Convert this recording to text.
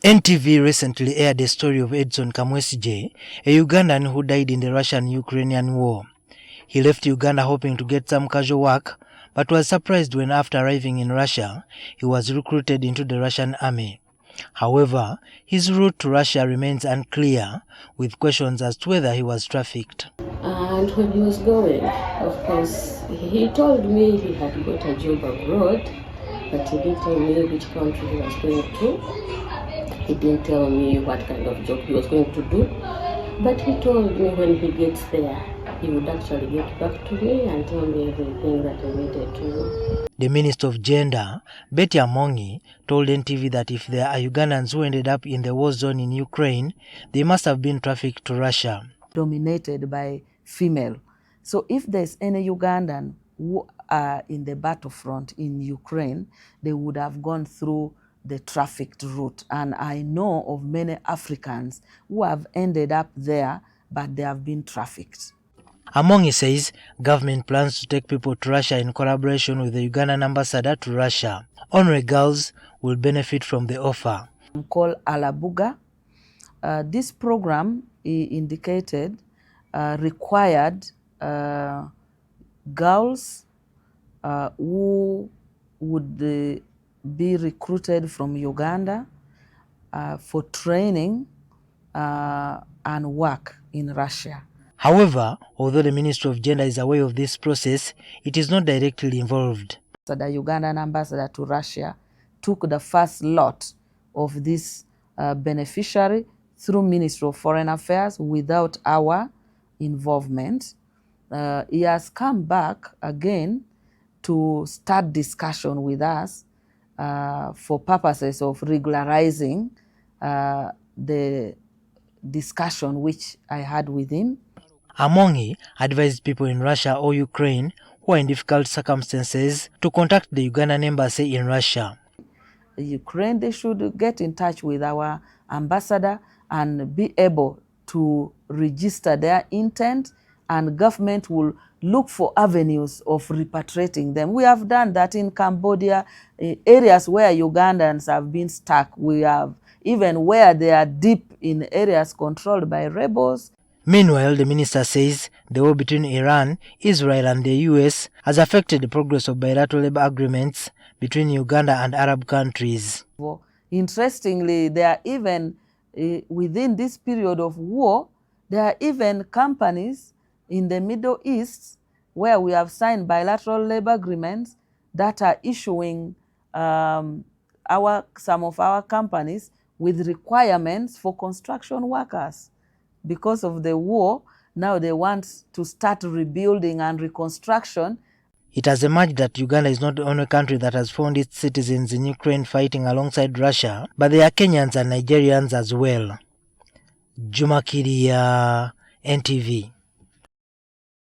NTV recently aired a story of Edson Kamwesije, a Ugandan who died in the Russian-Ukrainian war. He left Uganda hoping to get some casual work, but was surprised when after arriving in Russia, he was recruited into the Russian army. However, his route to Russia remains unclear, with questions as to whether he was trafficked. And when he was going, of course, he told me he had got a job abroad, but he didn't tell me which country he was going to. He didn't tell me what kind of job he was going to do, but he told me when he gets there, he would actually get back to me and tell me everything that I needed to know. The Minister of Gender, Amongi, told NTV that if there are Ugandans who ended up in the war zone in Ukraine, they must have been trafficked to Russia. Dominated by female. So if there's any Ugandan who are in the battlefront in Ukraine, they would have gone through the trafficked route. And I know of many Africans who have ended up there, but they have been trafficked. Amongi says government plans to take people to Russia in collaboration with the Ugandan ambassador to Russia. Only girls will benefit from the offer. Called Alabuga. This program, he indicated, required girls who would be recruited from Uganda for training and work in Russia. However, although the Ministry of Gender is aware of this process, it is not directly involved. So the Ugandan ambassador to Russia took the first lot of this beneficiary through Ministry of Foreign Affairs without our involvement. He has come back again to start discussion with us for purposes of regularizing the discussion which I had with him. Amongi advised people in Russia or Ukraine who are in difficult circumstances to contact the Ugandan Embassy in Russia. Ukraine, they should get in touch with our ambassador and be able to register their intent, and government will look for avenues of repatriating them. We have done that in Cambodia, areas where Ugandans have been stuck. We have even where they are deep in areas controlled by rebels. Meanwhile, the minister says the war between Iran, Israel and the US has affected the progress of bilateral labor agreements between Uganda and Arab countries. Interestingly, there are even, within this period of war, there are even companies in the Middle East where we have signed bilateral labor agreements that are issuing some of our companies with requirements for construction workers. Because of the war, now they want to start rebuilding and reconstruction. It has emerged that Uganda is not the only country that has found its citizens in Ukraine fighting alongside Russia, but there are Kenyans and Nigerians as well. Juma Kiria, NTV.